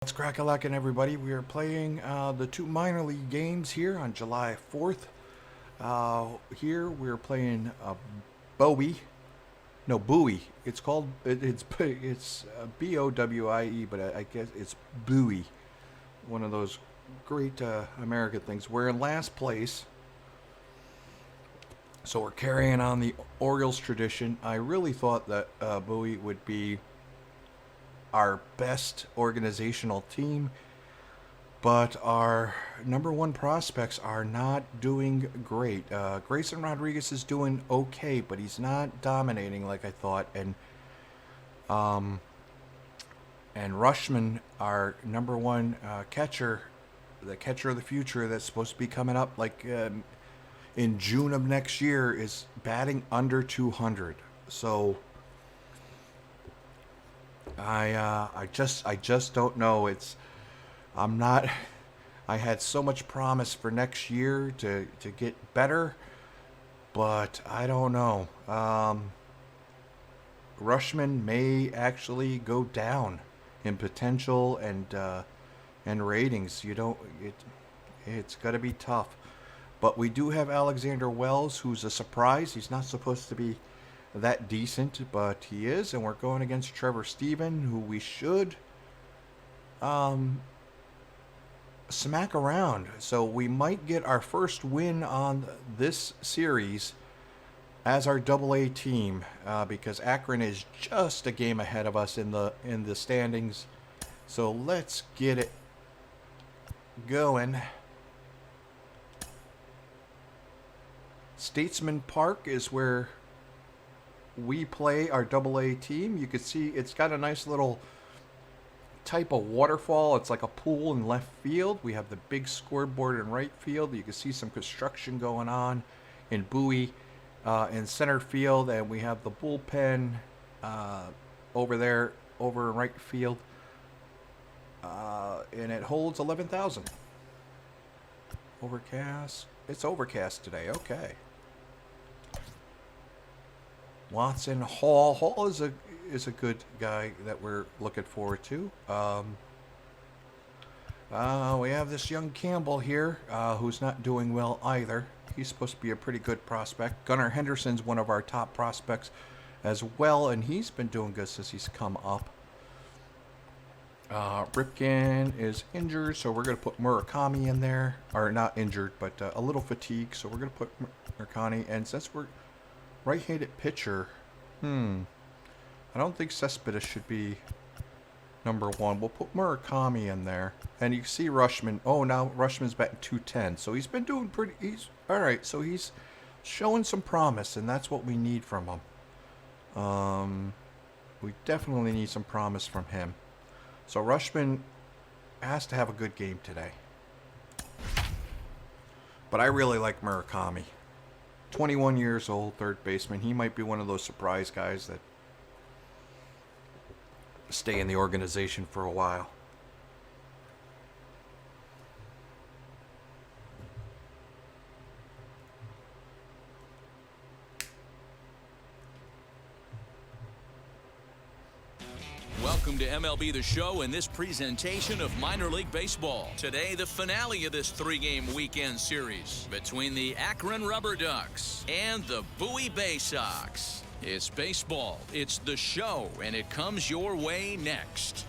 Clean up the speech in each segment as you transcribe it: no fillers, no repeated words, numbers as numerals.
It's Crack-a-lackin', everybody. We are playing the two minor league games here on July 4th. Here we're playing Bowie. No, Bowie. It's called, it's Bowie, but I guess it's Bowie. One of those great American things. We're in last place, so we're carrying on the Orioles tradition. I really thought that Bowie would be our best organizational team, but our number one prospects are not doing great. Grayson Rodriguez is doing okay, but he's not dominating like I thought. And Rushman, our number one catcher, the catcher of the future that's supposed to be coming up like in June of next year, is batting under 200. So I just don't know. I'm not. I had so much promise for next year to get better, but I don't know. Rushman may actually go down in potential and ratings. It's got to be tough. But we do have Alexander Wells, who's a surprise. He's not supposed to be that decent, but he is, and we're going against Trevor Stephen, who we should smack around. So we might get our first win on this series as our AA team, because Akron is just a game ahead of us in the standings. So let's get it going. Statesman Park is where we play our AA team. You can see it's got a nice little type of waterfall. It's like a pool in left field. We have the big scoreboard in right field. You can see some construction going on in Bowie in center field, and we have the bullpen over there over in right field, and it holds 11,000. Overcast. It's overcast today. Okay. Watson Hall. Hall is a good guy that we're looking forward to. We have this young Campbell here, who's not doing well either. He's supposed to be a pretty good prospect. Gunnar Henderson's one of our top prospects as well, and he's been doing good since he's come up. Ripken is injured, so we're going to put Murakami in there. Or not injured, but a little fatigued, so we're going to put Murakami. And since we're right-handed pitcher, I don't think Cespedes should be number one. We'll put Murakami in there. And you see Rushman. Oh, now Rushman's batting 210. So he's been doing pretty. All right, so he's showing some promise, and that's what we need from him. We definitely need some promise from him. So Rushman has to have a good game today. But I really like Murakami. 21 years old, third baseman. He might be one of those surprise guys that stay in the organization for a while. Welcome to MLB The Show and this presentation of minor league baseball. Today, the finale of this three-game weekend series between the Akron Rubber Ducks and the Bowie Bay Sox. It's baseball, it's the show, and it comes your way next.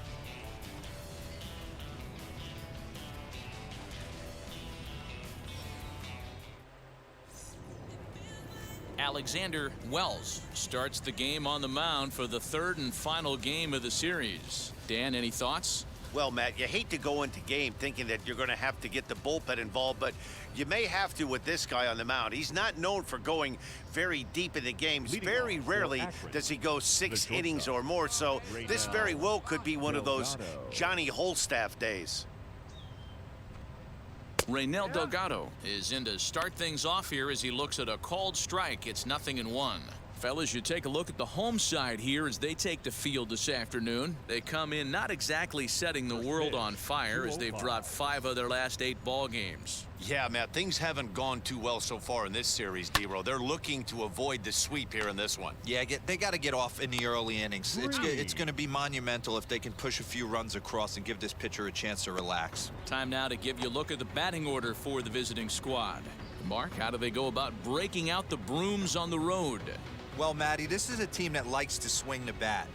Alexander Wells starts the game on the mound for the third and final game of the series. Dan, any thoughts? Well, Matt, you hate to go into game thinking that you're going to have to get the bullpen involved, but you may have to with this guy on the mound. He's not known for going very deep in the games. Very rarely does he go 6 innings or more, so this very well could be one of those Johnny Holstaff days. Raynel Delgado is in to start things off here as he looks at a called strike. It's 0-1. Fellas, you take a look at the home side here as they take the field this afternoon. They come in not exactly setting the world on fire as they've dropped 5 of their last 8 ball games. Yeah, Matt, things haven't gone too well so far in this series, D-Row. They're looking to avoid the sweep here in this one. Yeah, they got to get off in the early innings. It's going to be monumental if they can push a few runs across and give this pitcher a chance to relax. Time now to give you a look at the batting order for the visiting squad. Mark, how do they go about breaking out the brooms on the road? Well, Matty, this is a team that likes to swing the bat.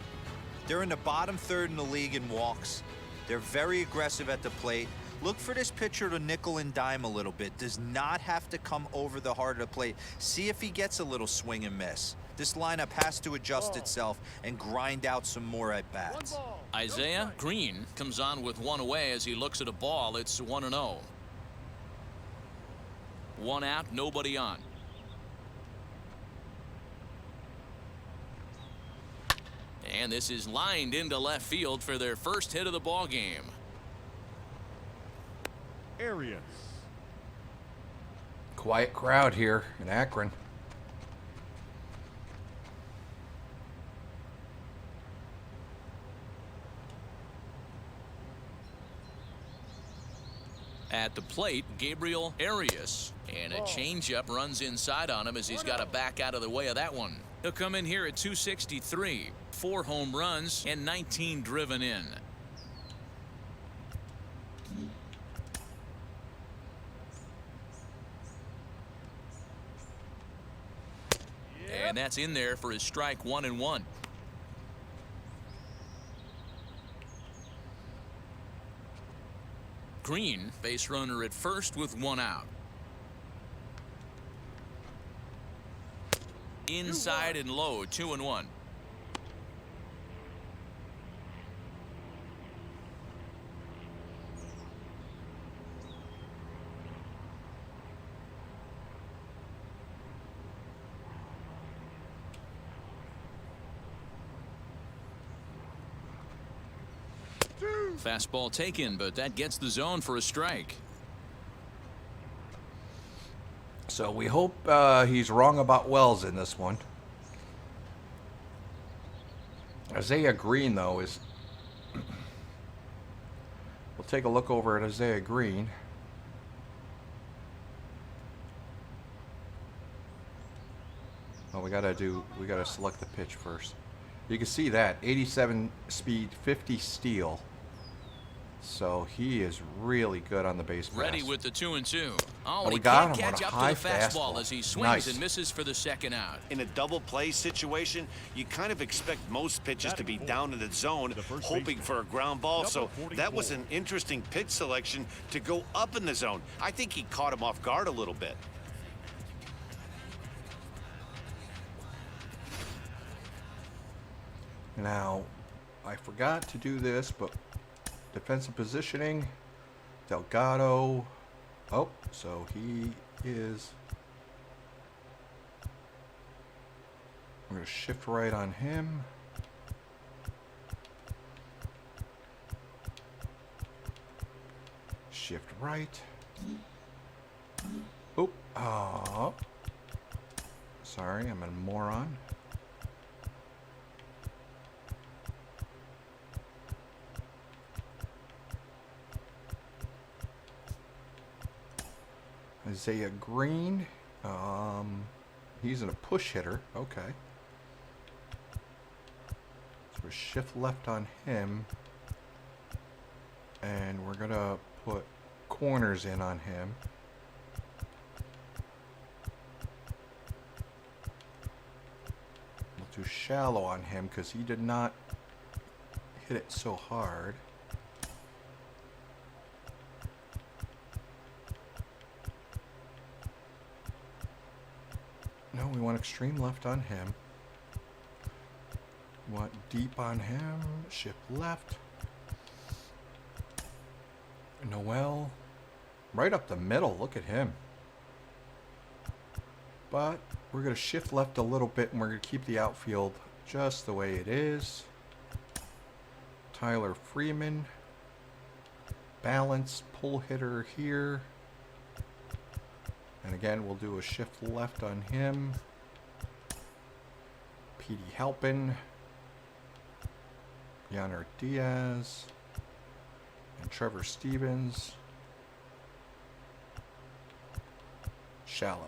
They're in the bottom third in the league in walks. They're very aggressive at the plate. Look for this pitcher to nickel and dime a little bit. Does not have to come over the heart of the plate. See if he gets a little swing and miss. This lineup has to adjust itself and grind out some more at-bats. Isaiah Green comes on with 1 away as he looks at a ball. It's 1-0. 1 out, nobody on. And this is lined into left field for their first hit of the ball game. Arias. Quiet crowd here in Akron. At the plate, Gabriel Arias. And a changeup runs inside on him as he's got to back out of the way of that one. He'll come in here at 263. 4 home runs and 19 driven in. And that's in there for his strike 1-1. Green, base runner at first with 1 out. Inside and low, 2-1. Fastball taken, but that gets the zone for a strike. So we hope he's wrong about Wells in this one. Isaiah Green, though, is... We'll take a look over at Isaiah Green. Oh, we gotta select the pitch first. You can see that 87 speed, 50 steal. So he is really good on the base pass. Ready with the 2-2. Oh, we he got can't him on catch a up high to the fastball fastball. as he swings Nice. and misses for the second out. In a double play situation, you kind of expect most pitches to be down in the zone, hoping for a ground ball. So that was an interesting pitch selection to go up in the zone. I think he caught him off guard a little bit. Now, I forgot to do this, but defensive positioning, Delgado. Oh, so he is. We're going to shift right on him. Shift right. Oh, sorry, I'm a moron. Isaiah Green, he's in a push hitter. Okay. So we shift left on him, and we're gonna put corners in on him. We'll do shallow on him because he did not hit it so hard. No, we want extreme left on him. We want deep on him. Shift left. Noel. Right up the middle. Look at him. But we're going to shift left a little bit and we're going to keep the outfield just the way it is. Tyler Freeman. Balanced pull hitter here. And again, we'll do a shift left on him. Petey Halpin, Yaner Diaz, and Trevor Stevens. Shallow.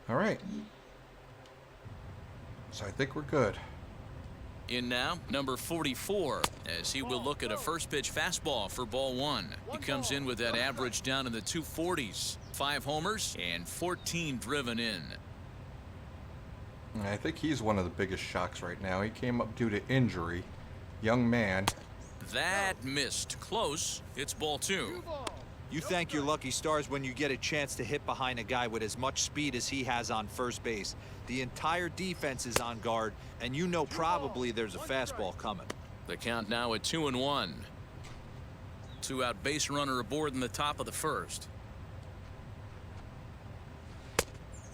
All right. So I think we're good. In now, number 44, as he will look at a first pitch fastball for ball one. He comes in with that average down in the 240s. 5 homers and 14 driven in. I think he's one of the biggest shocks right now. He came up due to injury. Young man. That missed. Close. It's ball 2. You thank your lucky stars when you get a chance to hit behind a guy with as much speed as he has on first base. The entire defense is on guard, and you know probably there's a fastball coming. The count now at 2-1. 2-out base runner aboard in the top of the first.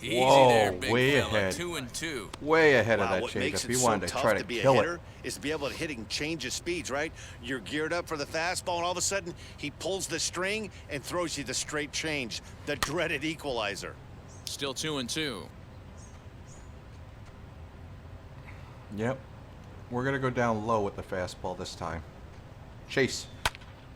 Easy Whoa, there, big way fella. ahead. 2-2. Way ahead of Wow, that what changeup. makes He it wanted so to try tough to to be a kill hitter it. is to be able to hit and change his speeds, right? You're geared up for the fastball, and all of a sudden, he pulls the string and throws you the straight change, the dreaded equalizer. Still 2-2. Yep. We're going to go down low with the fastball this time. Chase.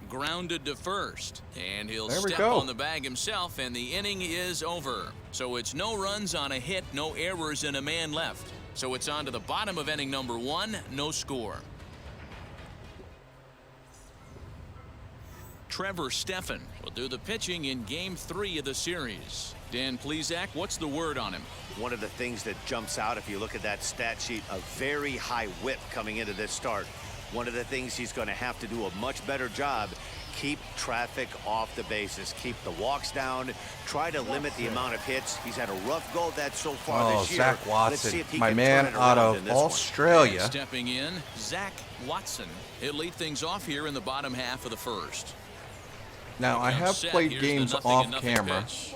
Grounded to first, and he'll There we step go. on the bag himself, and the inning is over. So it's no runs on a hit, no errors, and a man left. So it's on to the bottom of inning number 1, no score. Trevor Stephan will do the pitching in game 3 of the series. Dan Plesac, what's the word on him? One of the things that jumps out if you look at that stat sheet, a very high whip coming into this start. One of the things he's going to have to do a much better job, keep traffic off the bases, keep the walks down, try to limit the amount of hits. He's had a rough go at that so far Oh, this year. Zach Let's see Watson, if he my can man turn it out around in of this one. Australia. And stepping in, Zach Watson. He'll lead things off here in the bottom half of the first. Now, I have Set. played Here's the games 0-0 off camera, pitch.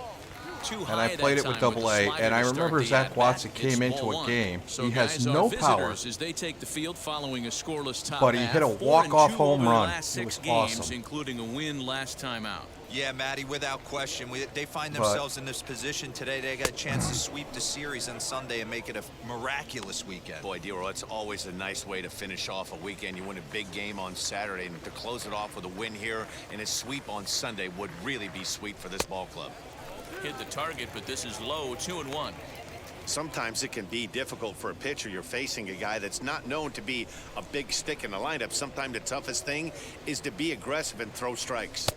Too and high I played that it with time Double the A, slider and I to start remember the Zach at-bat. Watson It's came ball into a 1. game. So He has guys are no power, visitors as they take the field following a scoreless top but he half. hit a 4-2 walk-off home over the run. last It 6 was games, awesome. including a win last time out. Yeah, Matty, without question. They find But- themselves in this position today. They got a chance to sweep the series on Sunday and make it a miraculous weekend. Boy, Dero, it's always a nice way to finish off a weekend. You win a big game on Saturday, and to close it off with a win here and a sweep on Sunday would really be sweet for this ball club. Hit the target, but this is low, 2-1. Sometimes it can be difficult for a pitcher. You're facing a guy that's not known to be a big stick in the lineup. Sometimes the toughest thing is to be aggressive and throw strikes.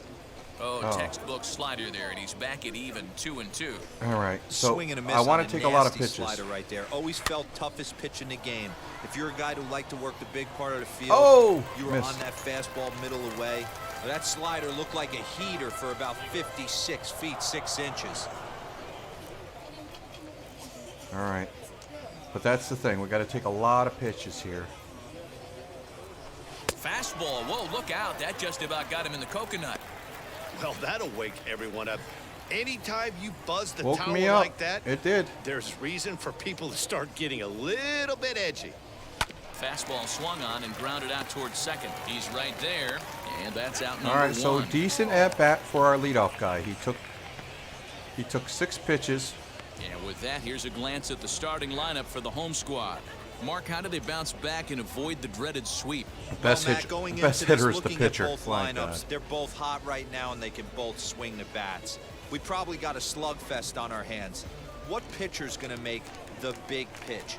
Oh, textbook slider there, and he's back at even 2-2. All right, so Swing and a miss I want on to take a lot of nasty pitches. Slider right there. Always felt toughest pitch in the game. If you're a guy who liked to work the big part of the field, Oh, you were missed. on that fastball middle away. That slider looked like a heater for about 56 feet 6 inches. All right, but that's the thing. We got to take a lot of pitches here. Fastball, whoa, look out. That just about got him in the coconut. Well, that'll wake everyone up. Anytime you buzz the Woke towel me up. like that, It did. there's reason for people to start getting a little bit edgy. Fastball swung on and grounded out towards second. He's right there, and that's out number All right, so 1. decent at bat for our leadoff guy. He took 6 pitches. And with that, here's a glance at the starting lineup for the home squad. Mark, how do they bounce back and avoid the dreaded sweep? Best Matt, hitcher, going best into this, hitter is the looking pitcher. At both My lineups, God. they're both hot right now, and they can both swing the bats. We probably got a slugfest on our hands. What pitcher's going to make the big pitch?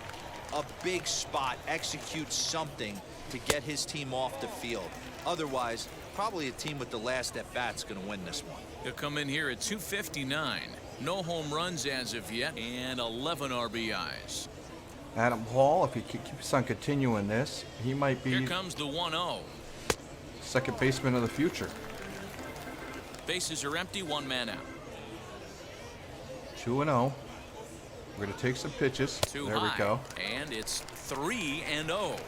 A big spot, execute something to get his team off the field. Otherwise, probably a team with the last at bat's going to win this one. He'll come in here at 259. No home runs as of yet, and 11 RBIs. Adam Hall, if he keeps on continuing this, he might Here be comes the 1-0. second baseman of the future. Bases are empty, 1 man out. 2-0. We're going to take some pitches. Too There high. we go. And it's 3-0.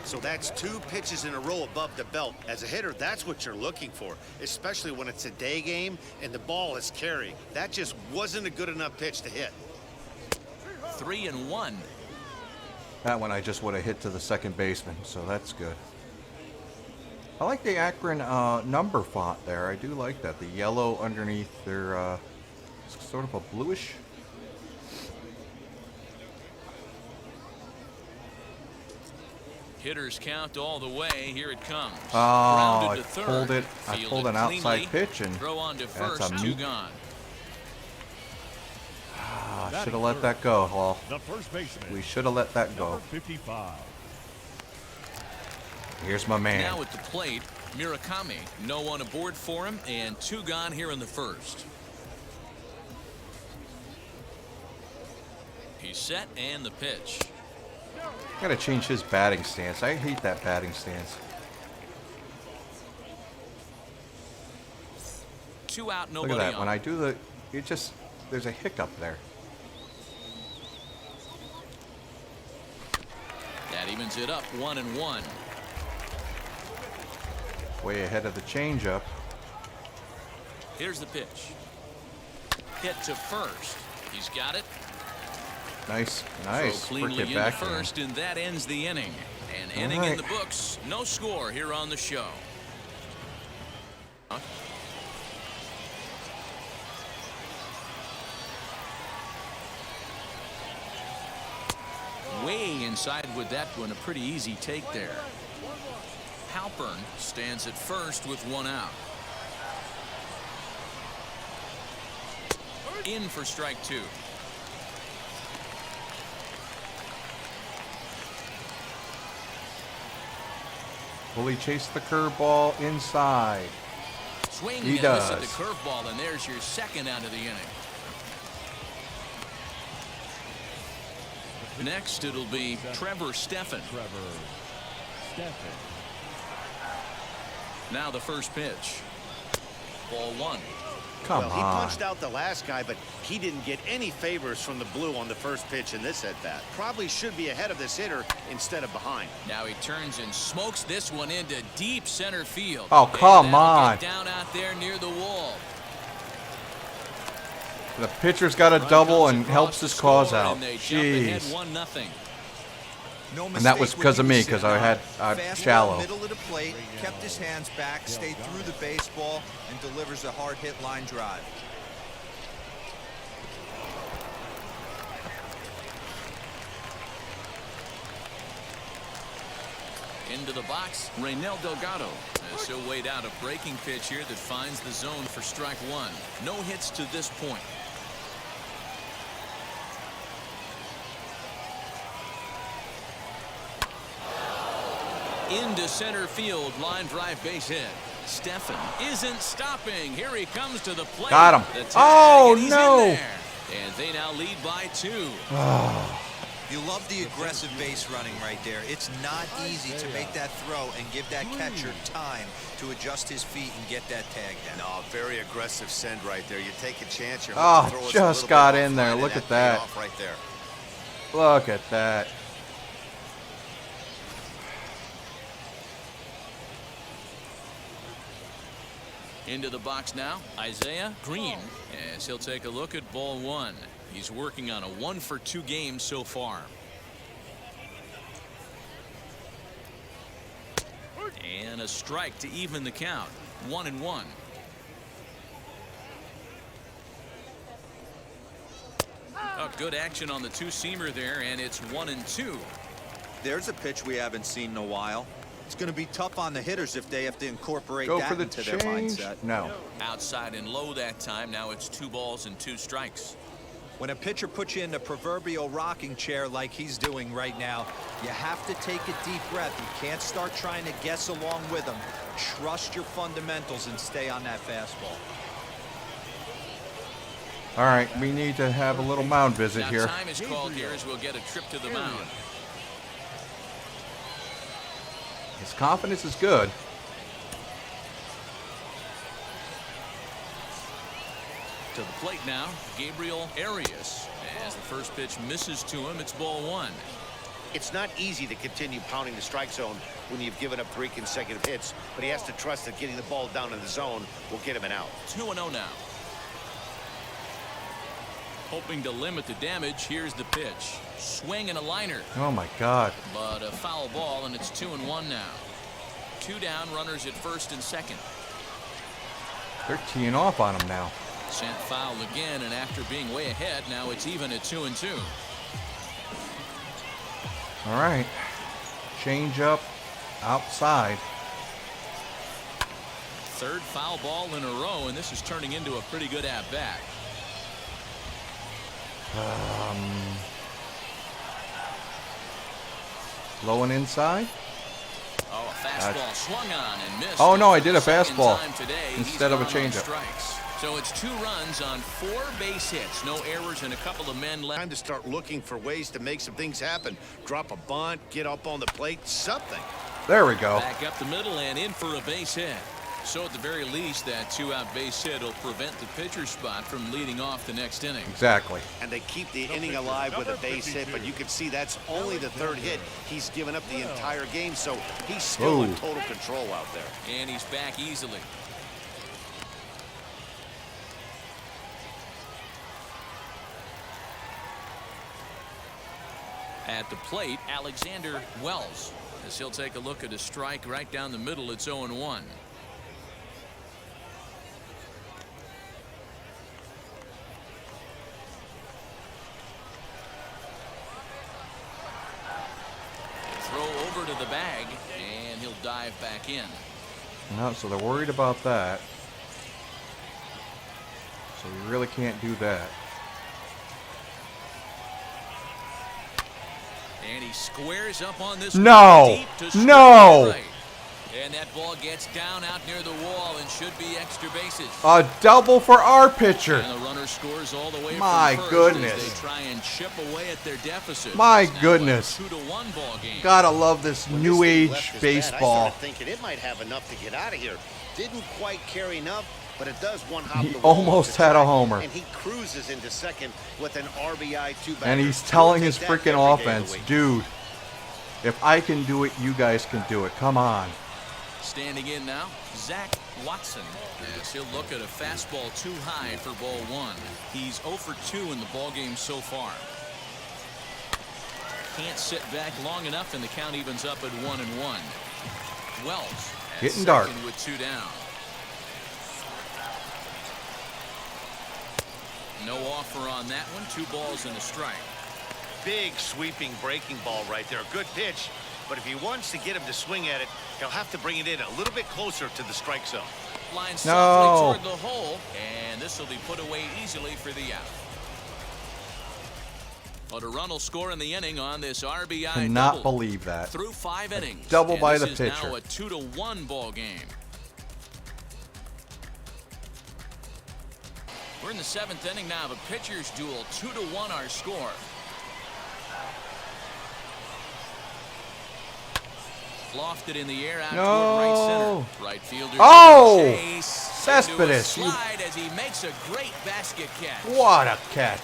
So that's 2 pitches in a row above the belt. As a hitter, that's what you're looking for, especially when it's a day game and the ball is carrying. That just wasn't a good enough pitch to hit. 3-1. That one I just would have hit to the second baseman, so that's good. I like the Akron number font there. I do like that. The yellow underneath their sort of a bluish Hitters count all the way. Here it comes. Oh, Grounded I to third. pulled it. I Fielded pulled an outside cleanly. pitch and Throw on to that's first. a 2 meat. gone. Should have let that go, Hall. The first baseman. We should have let that go. Number 55. Here's my man. Now at the plate, Murakami. No one aboard for him, and 2 gone here in the first. He's set, and the pitch. Gotta change his batting stance. I hate that batting stance. 2 out, Look nobody at that. on. When I do there's a hiccup there. That evens it up, 1-1. Way ahead of the changeup. Here's the pitch. Hit to first. He's got it. Nice. Throw cleanly Quick hit into back. first, and that ends the inning. An inning in the books. No score here on the show. Way inside with that one. A pretty easy take there. Halpern stands at first with 1 out. In for strike 2. Will he chase the curveball inside? Swing He and miss at does. the curveball, and there's your 2nd out of the inning. Next, it'll be Trevor Stephan. Now the first pitch. Ball 1. Come Well, on. he punched out the last guy, but he didn't get any favors from the blue on the first pitch in this at-bat. Probably should be ahead of this hitter instead of behind. Now he turns and smokes this one into deep center field. Oh, And come that'll on. get down out there near the wall. The pitcher's got a Run double comes and across helps the his cause score, out. and they jump ahead Jeez. 1-0. No And that was mistake because of when he me, was because sitting I had on. Fastball, shallow. middle of the plate, kept his hands back, stayed through the baseball, and delivers a hard hit line drive. Into the box, Raynel Delgado. As he'll wait out a breaking pitch here that finds the zone for strike 1. No hits to this point. Into center field, line drive base hit. Stephan isn't stopping. Here he comes to the plate. Got him. The tag, Oh, and he's no. in there. And they now lead by 2. You love the aggressive base running right there. It's not easy to make that throw and give that catcher time to adjust his feet and get that tag down. No, very aggressive send right there. You take a chance. You're Oh, hoping to throw it a just little got bit in there. offline, Look and at paid that. off right there. Look at that. Into the box now, Isaiah Green, as he'll take a look at ball 1. He's working on a 1-for-2 game so far. And a strike to even the count. 1-1. Oh, good action on the 2-seamer there, and it's 1-2. There's a pitch we haven't seen in a while. It's going to be tough on the hitters if they have to incorporate Go that for the into their change. mindset. No. Outside and low that time. Now it's 2 balls and 2 strikes. When a pitcher puts you in the proverbial rocking chair like he's doing right now, you have to take a deep breath. You can't start trying to guess along with him. Trust your fundamentals and stay on that fastball. All right, we need to have a little mound visit Now here. time is called here as we'll get a trip to the mound. His confidence is good. To the plate now, Gabriel Arias. As the first pitch misses to him, it's ball 1. It's not easy to continue pounding the strike zone when you've given up 3 consecutive hits, but he has to trust that getting the ball down in the zone will get him an out. 2-0 now. Hoping to limit the damage, here's the pitch. Swing and a liner, Oh my God. but a foul ball, and it's 2-1 now. 2 down, runners at first and second. They're teeing off on him now. Sent foul again, and after being way ahead, now it's even at 2-2. All right. change up outside. Third foul ball in a row, and this is turning into a pretty good at-bat. Low and inside. Oh, a fastball swung on and missed. Oh, no, I did a Second fastball time today, instead he's of a gone on changeup. strikes. So it's 2 runs on 4 base hits. No errors and a couple of men left. Time to start looking for ways to make some things happen. Drop a bunt, get up on the plate, something. There we go. Back up the middle and in for a base hit. So at the very least, that 2-out base hit will prevent the pitcher's spot from leading off the next inning. Exactly. And they keep the inning alive with a base hit, but you can see that's only the 3rd hit. He's given up the entire game, so he's still in total control out there. And he's back easily. At the plate, Alexander Wells, as he'll take a look at a strike right down the middle. It's 0-1. Throw over to the bag, and he'll dive back in. No, so they're worried about that. So you really can't do that. And he squares up on this. No! Deep to No! right. And that ball gets down out near the wall and should be extra bases. A double for our pitcher. And the runner scores all the way My from first goodness. as they try and chip away at their deficit. My It's now goodness. a 2-1 ball game. Gotta love this When new this thing age left his bat, baseball. I started thinking it might have enough to get out of here. Didn't quite carry enough, but it does one hop He the wall almost off the had a track, homer. and he cruises into second with an RBI 2-bagger. And he's telling He'll his take that freaking every day of the offense, week. dude, if I can do it, you guys can do it. Come on. Standing in now, Zach Watson, as he'll look at a fastball too high for ball 1. He's 0 for 2 in the ball game so far. Can't sit back long enough, and the count evens up at 1-1. Wells at Getting second dark. with 2 down. No offer on that one. 2 balls and a strike. Big sweeping breaking ball right there. Good pitch. But if he wants to get him to swing at it, he'll have to bring it in a little bit closer to the strike zone. Line No. softly toward the hole, and this will be put away easily for the out. But a run will score in the inning on this RBI Cannot double. believe that. Through 5 innings. double And by this the is pitcher. now a 2-1 ball game. We're in the 7th inning now of a pitcher's duel. 2-1 our score. Lofted in the air out No. toward right center. Right fielder. Oh! Chase Cespedes, into a you- slide as he makes a great basket catch. What a catch.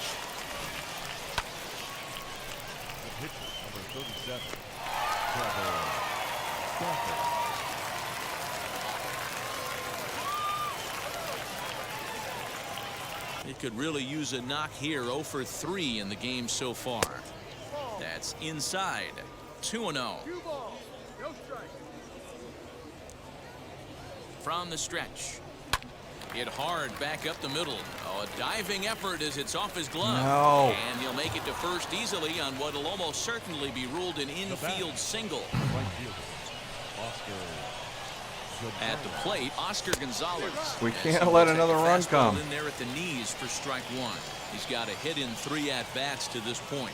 It could really use a knock here. 0 for 3 in the game so far. That's inside. 2-0. From the stretch. Hit hard back up the middle. Oh, a diving effort as it's off his glove. No. And he'll make it to first easily on what will almost certainly be ruled an infield single. At the plate, Oscar Gonzalez. We As can't he let will take another a run fastball come. in there at the knees for strike 1. He's got a hit in 3 at-bats to this point.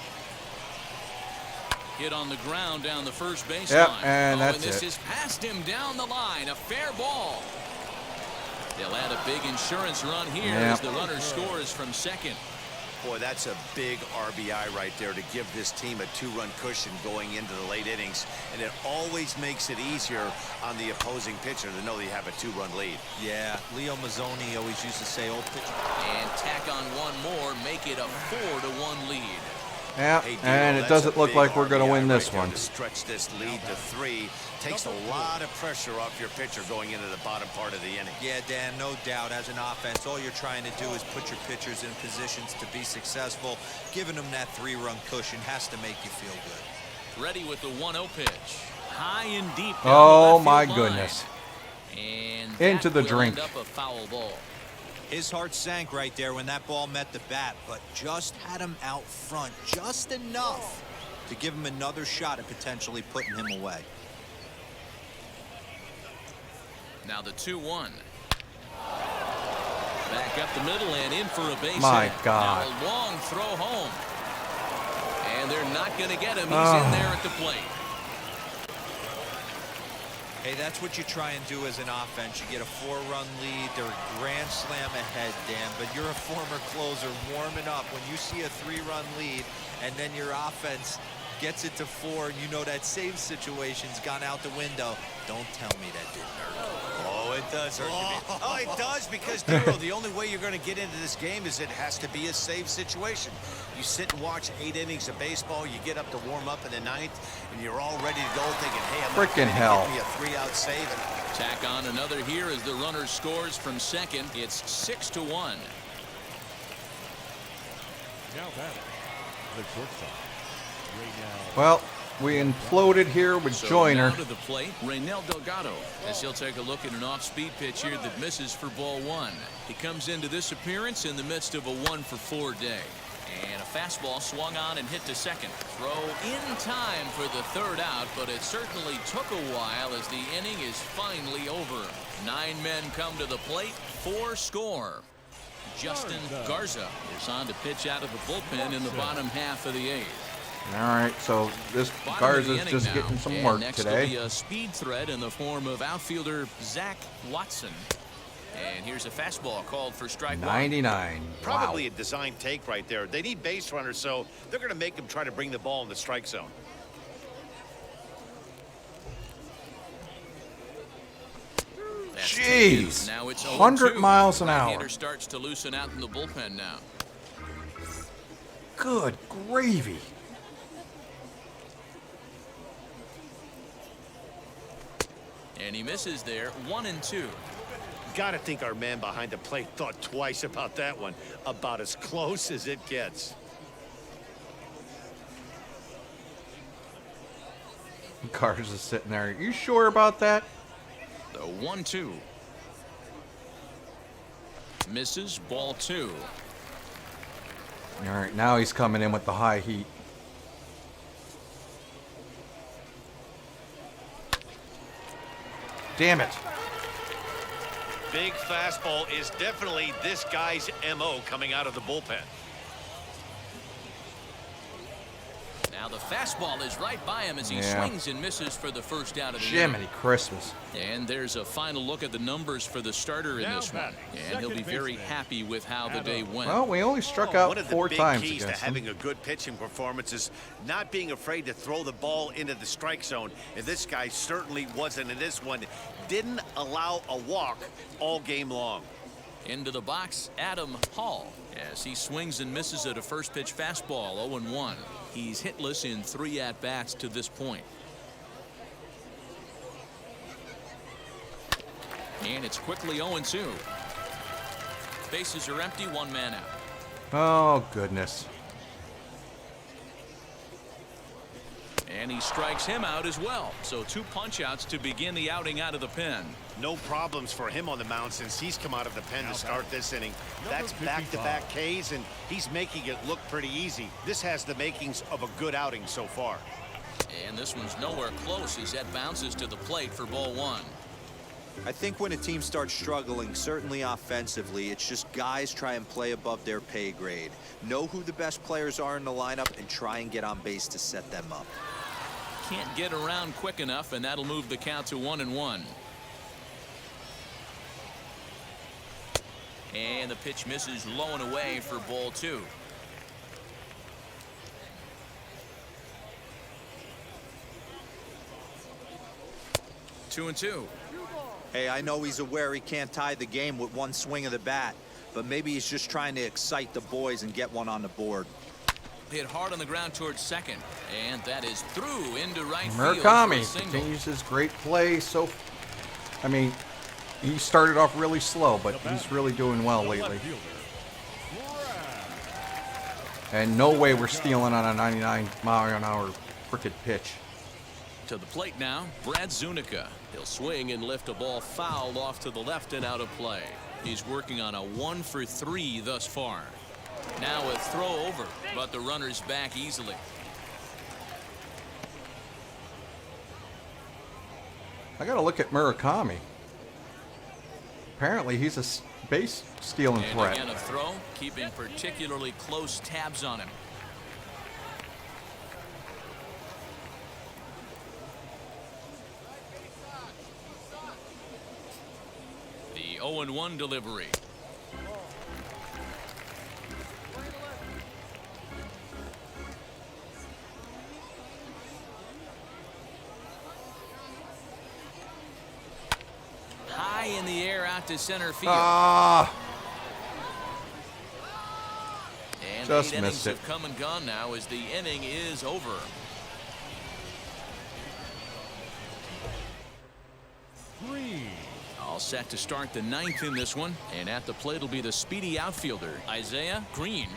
Hit on the ground down the first baseline. Yep, and that's and this it. is past him down the line. A fair ball. They'll add a big insurance run here as Yep. the runner scores from second. Boy, that's a big RBI right there to give this team a 2-run cushion going into the late innings. And it always makes it easier on the opposing pitcher to know they have a 2-run lead. Yeah, Leo Mazzoni always used to say, "Oh, pitch." And tack on one more, make it a 4-1 lead. Yeah, Hey, Dino, and it that's doesn't a look big like we're going to RBI win this right there one. To stretch this lead to 3 takes a lot of pressure off your pitcher going into the bottom part of the inning. Yeah, Dan, no doubt. As an offense, all you're trying to do is put your pitchers in positions to be successful. Giving them that 3-run cushion has to make you feel good. Ready with the 1-0 pitch. High and deep. down the Oh, left my field line. goodness. And Into that the will drink. end up a foul ball. His heart sank right there when that ball met the bat, but just had him out front just enough to give him another shot at potentially putting him away. Now the 2-1. Back up the middle and in for a base My hit. God. Now a long throw home. And they're not going to get him. He's in there at the plate. Hey, that's what you try and do as an offense. You get a 4-run lead. They're a grand slam ahead, Dan, but you're a former closer warming up. When you see a 3-run lead and then your offense gets it to 4 and you know that save situation's gone out the window, don't tell me that didn't hurt. Oh, it does hurt. Oh, it does, because, Dero, the only way you're going to get into this game is it has to be a save situation. You sit and watch 8 innings of baseball, you get up to warm up in the 9th, and you're all ready to go thinking, hey, I'm Frickin' going to hell. get me a 3-out save. Tack on another here as the runner scores from second. It's 6-1. Now batting, the shortstop. Well, we imploded here with So Joyner. now to the plate, Reynel Delgado, as he'll take a look at an off-speed pitch here that misses for ball 1. He comes into this appearance in the midst of a 1-for-4 day. And a fastball swung on and hit to second. Throw in time for the 3rd out, but it certainly took a while as the inning is finally over. 9 men come to the plate, 4 score. Justin Garza is on to pitch out of the bullpen in the bottom half of the 8th. All right, so this Bottom of the Garza's inning just now. getting some And work next today. will be a speed threat in the form of outfielder Zach Watson. And here's a fastball called for strike 1. 99. Probably Wow. a design take right there. They need base runners, so they're going to make him try to bring the ball in the strike zone. That's Jeez. taken. Now it's 100 0-2. miles an hour. Right-hander starts to loosen out in the bullpen now. Good gravy. And he misses there, 1-2. Got to think our man behind the plate thought twice about that one. About as close as it gets. Garza's sitting there. You sure about that? The 1-2. Misses, ball 2. All right, now he's coming in with the high heat. Damn it. Big fastball is definitely this guy's MO coming out of the bullpen. Now the fastball is right by him as he swings and misses for the 1st out of the inning. Jiminy Christmas. And there's a final look at the numbers for the starter in this one. And he'll be very happy with how the day went. Well, we only struck out One of the 4 big times keys to against having him. a good pitching performance is not being afraid to throw the ball into the strike zone. And this guy certainly wasn't in this one. Didn't allow a walk all game long. Into the box, Adam Hall, as he swings and misses at a first pitch fastball, 0-1. He's hitless in 3 at-bats to this point. And it's quickly 0-2. Bases are empty, 1 man out. Oh, goodness. And he strikes him out as well. So 2 punch-outs to begin the outing out of the pen. No problems for him on the mound since he's come out of the pen to start this inning. That's back-to-back Ks, and he's making it look pretty easy. This has the makings of a good outing so far. And this one's nowhere close as that bounces to the plate for ball 1. I think when a team starts struggling, certainly offensively, it's just guys try and play above their pay grade. Know who the best players are in the lineup and try and get on base to set them up. Can't get around quick enough, and that'll move the count to 1-1. And the pitch misses low and away for ball 2. Two and two. Hey, I know he's aware he can't tie the game with 1 swing of the bat, but maybe he's just trying to excite the boys and get one on the board. Hit hard on the ground towards second, and that is through into right field. Murakami For a single. continues his great play. So, I mean, he started off really slow, but he's really doing well lately. And no way we're stealing on a 99-mile-an-hour frickin' pitch. To the plate now, Brad Zunica. He'll swing and lift a ball fouled off to the left and out of play. He's working on a 1-for-3 thus far. Now a throw over, but the runner's back easily. I got to look at Murakami. Apparently, he's a base stealing And threat. again a throw, keeping particularly close tabs on him. The 0-1 delivery. High in the air out to center field. Ah, And just 8 innings missed it. have come and gone now as the inning is over. All set to start the 9th in this one, and at the plate will be the speedy outfielder Isaiah Green.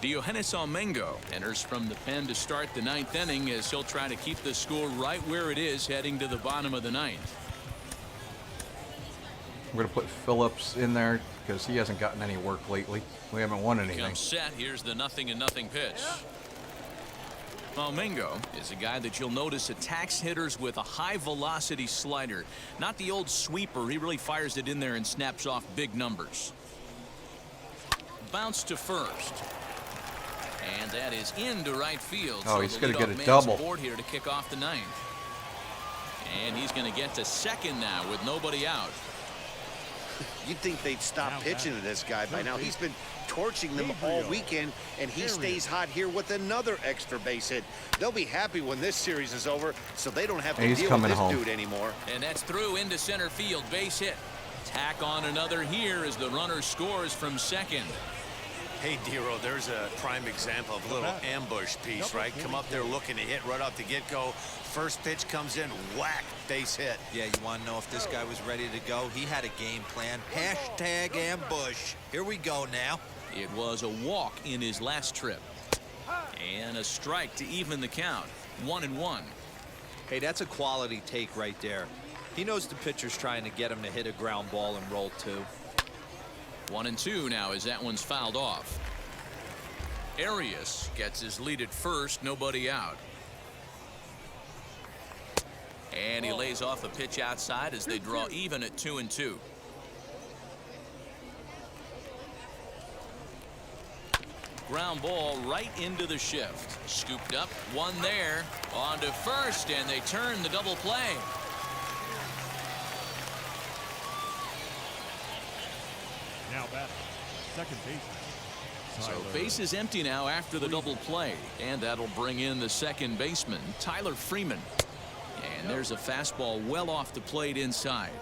Diogenes Almengo enters from the pen to start the 9th inning as he'll try to keep the score right where it is heading to the bottom of the 9th. We're going to put Phillips in there because he hasn't gotten any work lately. We haven't won anything. Comes set. Here's the 0-0 pitch. Almengo is a guy that you'll notice attacks hitters with a high velocity slider. Not the old sweeper. He really fires it in there and snaps off big numbers. Bounce to first. And that is into right field. Oh, So he's the going to get leadoff a man's double. aboard here to kick off the 9th. And he's going to get to second now with nobody out. You'd think they'd stop pitching to this guy by now. He's been torching them all weekend, and he stays hot here with another extra base hit. They'll be happy when this series is over, so they don't have to He's deal with coming this home. dude anymore. And that's through into center field. Base hit. Tack on another here as the runner scores from second. Hey, Dero, there's a prime example of a little ambush piece, right? Come up there looking to hit right off the get-go. First pitch comes in, whack, base hit. Yeah, you want to know if this guy was ready to go? He had a game plan. Hashtag ambush. Here we go now. It was a walk in his last trip. And a strike to even the count. 1-1. Hey, that's a quality take right there. He knows the pitcher's trying to get him to hit a ground ball and roll two. 1-2 now as that one's fouled off. Arias gets his lead at first, nobody out. And he lays off a pitch outside as they draw even at 2-2. Ground ball right into the shift. Scooped up, one there, on to first, and they turn the double play. Now batting, second baseman. So Tyler. base is empty now after the double play, and that'll bring in the second baseman, Tyler Freeman. And there's a fastball well off the plate inside.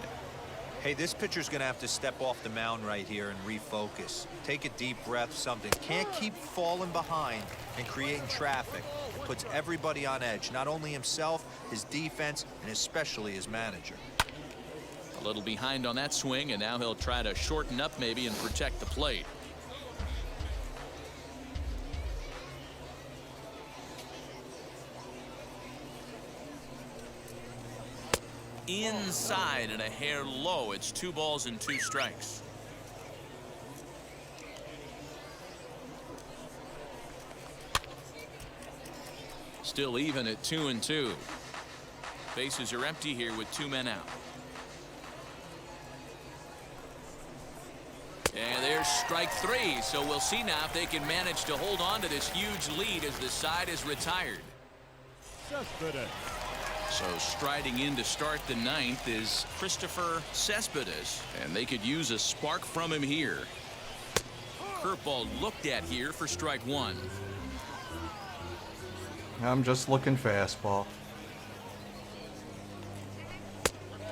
Hey, this pitcher's going to have to step off the mound right here and refocus. Take a deep breath, something. Can't keep falling behind and creating traffic. It puts everybody on edge, not only himself, his defense, and especially his manager. A little behind on that swing, and now he'll try to shorten up maybe and protect the plate. Inside and a hair low. It's 2 balls and 2 strikes. Still even at 2-2. Bases are empty here with 2 men out. And there's strike 3. So we'll see now if they can manage to hold on to this huge lead as the side is retired. Cespedes. So striding in to start the 9th is Christopher Cespedes, and they could use a spark from him here. Curveball looked at here for strike 1. I'm just looking fastball.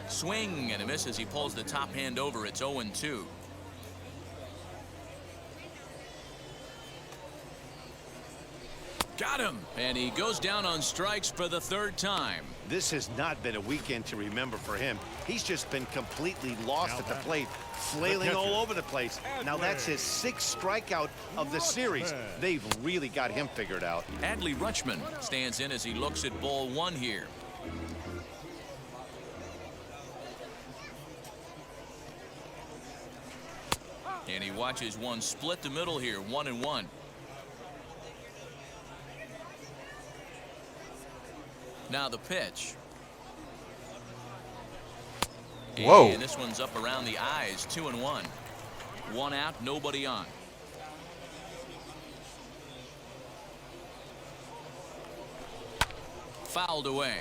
Swing and a miss as he pulls the top hand over. It's 0-2. Got him, and he goes down on strikes for the 3rd time. This has not been a weekend to remember for him. He's just been completely lost at the plate, flailing all over the place. Now that's his 6th strikeout of the series. They've really got him figured out. Adley Rutschman stands in as he looks at ball 1 here. And he watches one split the middle here, 1-1. Now the pitch. Whoa. And this one's up around the eyes, 2-1. One out, nobody on. Fouled away.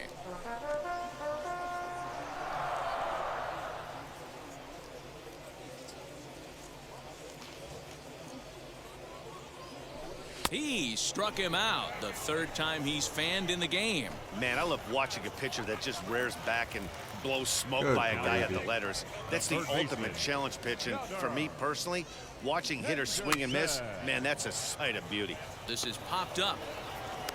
He struck him out, the third time he's fanned in the game. Man, I love watching a pitcher that just rears back and blows smoke Good by a guy at gravy. the letters. That's the ultimate challenge pitch, and for me personally, watching hitters swing and miss, man, that's a sight of beauty. This is popped up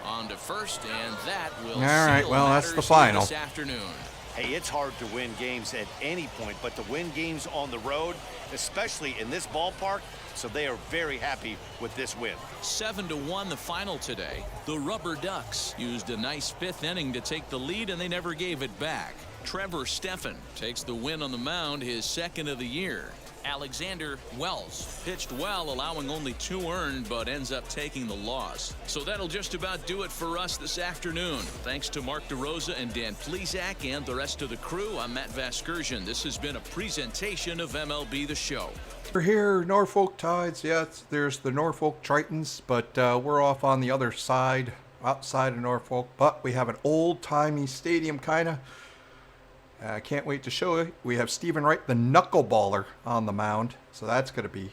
on to first, and that will All right, seal well, that's the matters here final. this afternoon. Hey, it's hard to win games at any point, but to win games on the road, especially in this ballpark, so they are very happy with this win. 7-1 the final today. The Rubber Ducks used a nice fifth inning to take the lead, and they never gave it back. Trevor Stephan takes the win on the mound, his second of the year. Alexander Wells pitched well, allowing only 2 earned, but ends up taking the loss. So that'll just about do it for us this afternoon. Thanks to Mark DeRosa and Dan Plesac and the rest of the crew. I'm Matt Vasgersian. This has been a presentation of MLB The Show. We're here, Norfolk Tides. Yes, there's the Norfolk Tritons, but we're off on the other side, outside of Norfolk. But we have an old-timey stadium, kind of. I can't wait to show you. We have Stephen Wright, the knuckleballer, on the mound. So that's going to be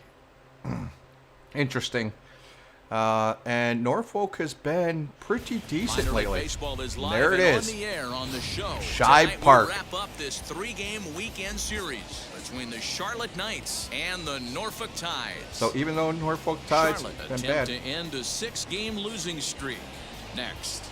interesting. And Norfolk has been pretty decent Minor League lately. Baseball is live There it and is. on the air on the show. Shibe Tonight Park. We'll wrap up this 3-game weekend series between the Charlotte Knights and the Norfolk Tides. So even though Norfolk Tides Charlotte have been attempt bad. to end a 6-game losing streak. Next.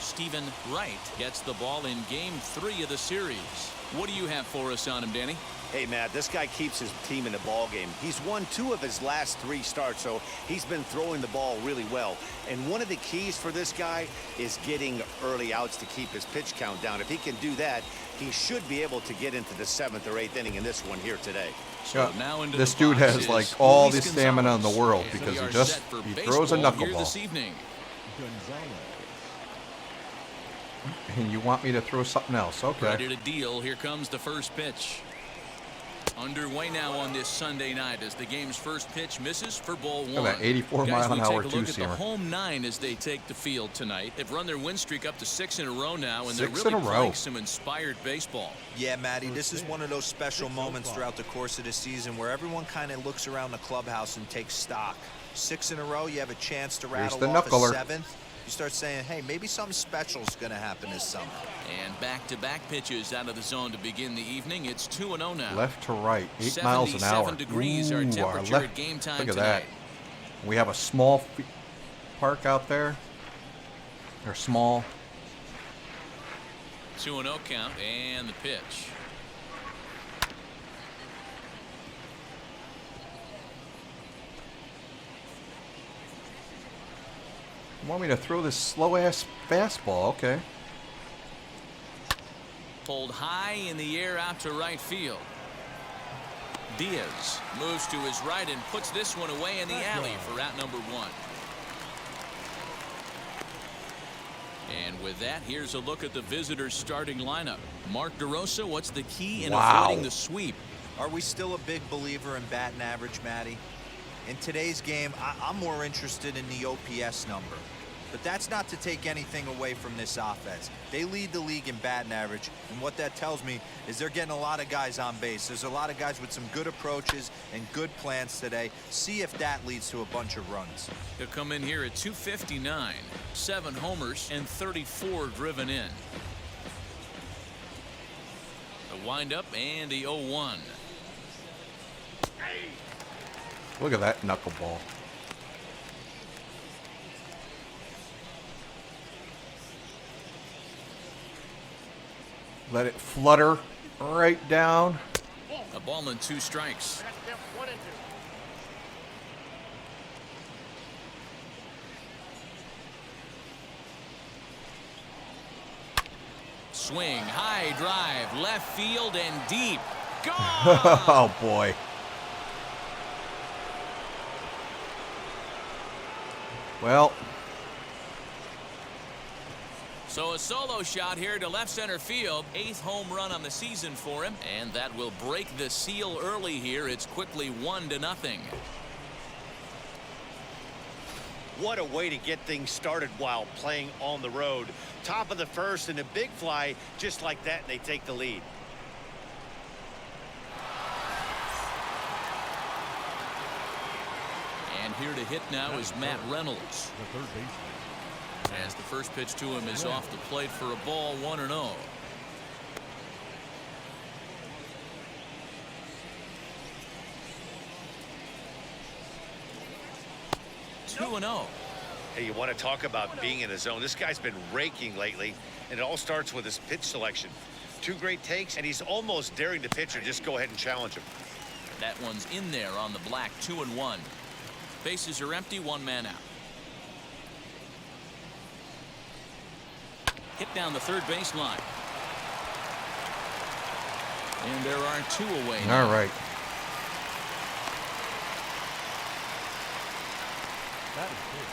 Stephen Wright gets the ball in game 3 of the series. What do you have for us on him, Danny? Hey, Matt, this guy keeps his team in the ball game. He's won 2 of his last 3 starts, so he's been throwing the ball really well. And one of the keys for this guy is getting early outs to keep his pitch count down. If he can do that, he should be able to get into the 7th or 8th inning in this one here today. So now into This the dude box has is like all the Luis stamina in the Gonzalez. world And because we he are just set for throws a baseball here knuckleball. this evening. Gonzalez. And you want me to throw something else? Okay. Ready to deal. Here comes the first pitch. Underway now on this Sunday night as the game's first pitch misses for ball 1. Look at that 84 Guys, mile an we hour take a look at the two-seamer. home 9 as they take the field tonight. They've run their win streak up to 6 in a row now, and 6 they're in really a row. playing some inspired baseball. Yeah, Matty, this is one of those special moments throughout the course of the season where everyone kind of looks around the clubhouse and takes stock. 6 in a row, you have a chance to rattle the off knuckler. a 7th. You start saying, hey, maybe something special is going to happen this summer. And back-to-back pitches out of the zone to begin the evening. It's 2-0 now. Left to right, 8 miles an hour. 77 degrees our Ooh, temperature left. at game time Look at tonight. that. We have a small park out there. They're small. 2-0 count and the pitch. You want me to throw this slow-ass fastball? Okay. Pulled high in the air out to right field. Diaz moves to his right and puts this one away in the alley for out number 1. And with that, here's a look at the visitors' starting lineup. Mark DeRosa, what's the key in Wow. avoiding the sweep? Are we still a big believer in batting average, Matty? In today's game, I'm more interested in the OPS number. But that's not to take anything away from this offense. They lead the league in batting average, and what that tells me is they're getting a lot of guys on base. There's a lot of guys with some good approaches and good plans today. See if that leads to a bunch of runs. He'll come in here at 259, 7 homers and 34 driven in. The windup and the 0-1. Look at that knuckleball. Let it flutter right down. A ball and 2 strikes. Swing, high drive, left field and deep. Gone! Oh boy. Well, So a solo shot here to left center field. 8th home run on the season for him. And that will break the seal early here. It's quickly 1-0. What a way to get things started while playing on the road. Top of the first and a big fly just like that, and they take the lead. And here to hit now is Matt Reynolds. The third baseman. As the first pitch to him is off the plate for a ball, 1-0. Hey, you want to talk about being in the zone? This guy's been raking lately, and it all starts with his pitch selection. 2 great takes, and he's almost daring the pitcher just go ahead and challenge him. That one's in there on the black. 2-1. Bases are empty. 1 man out. Hit down the third baseline. And there are 2 away now. all right. That is good.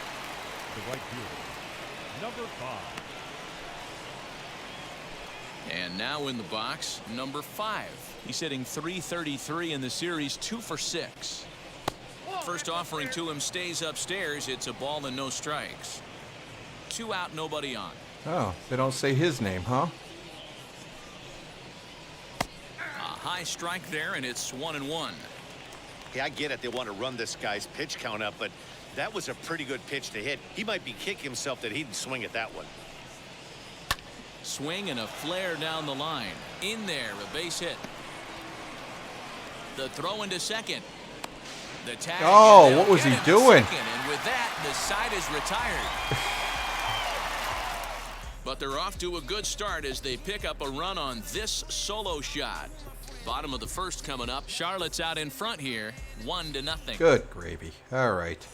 The right fielder. Number 5. And now in the box, number 5. He's hitting .333 in the series, 2 for 6. First offering to him stays upstairs. It's a ball and no strikes. 2 out, nobody on. Oh, they don't say his name, huh? A high strike there, and it's 1-1. Hey, I get it. They want to run this guy's pitch count up, but that was a pretty good pitch to hit. He might be kicking himself that he didn't swing at that one. Swing and a flare down the line. In there, a base hit. The throw into second. The tag. Oh, and what was they'll he get him to doing? second, and with that, the side is retired. But they're off to a good start as they pick up a run on this solo shot. Bottom of the first coming up. Charlotte's out in front here, 1-0. Good gravy. All right.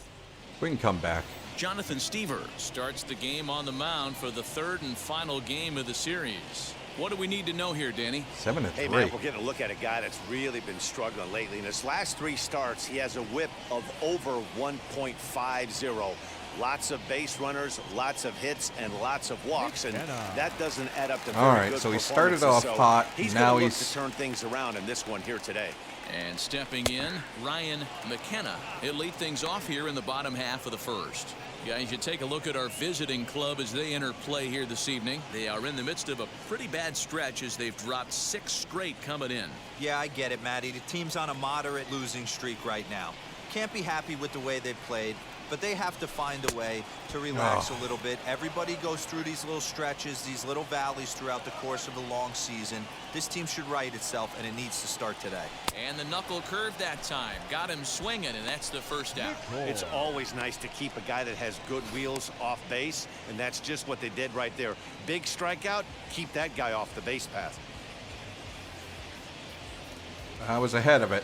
We can come back. Jonathan Stever starts the game on the mound for the 3rd and final game of the series. What do we need to know here, Danny? 7-3. Hey, man, we're getting a look at a guy that's really been struggling lately. In his last 3 starts, he has a whip of over 1.50. Lots of base runners, lots of hits, and lots of walks, and that doesn't add up to very All right, good so he started performances. off So hot. He's Now going to look he's to turn things around in this one here today. And stepping in, Ryan McKenna. He'll lead things off here in the bottom half of the first. Guys, you take a look at our visiting club as they enter play here this evening. They are in the midst of a pretty bad stretch as they've dropped 6 straight coming in. Yeah, I get it, Matty. The team's on a moderate losing streak right now. Can't be happy with the way they've played, but they have to find a way to relax a little bit. Everybody goes through these little stretches, these little valleys throughout the course of the long season. This team should right itself, and it needs to start today. And the knuckle curve that time. Got him swinging, and that's the first out. It's always nice to keep a guy that has good wheels off base, and that's just what they did right there. Big strikeout, keep that guy off the base path. I was ahead of it.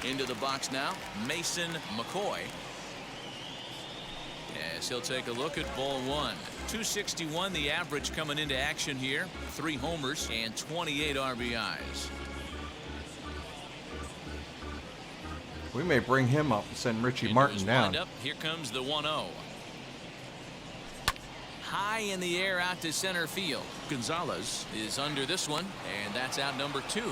Into the box now, Mason McCoy. As he'll take a look at ball 1. 261 the average coming into action here. 3 homers and 28 RBIs. We may bring him up and send Richie Into Martin his down. windup, here comes the 1-0. High in the air out to center field. Gonzalez is under this one, and that's out number 2.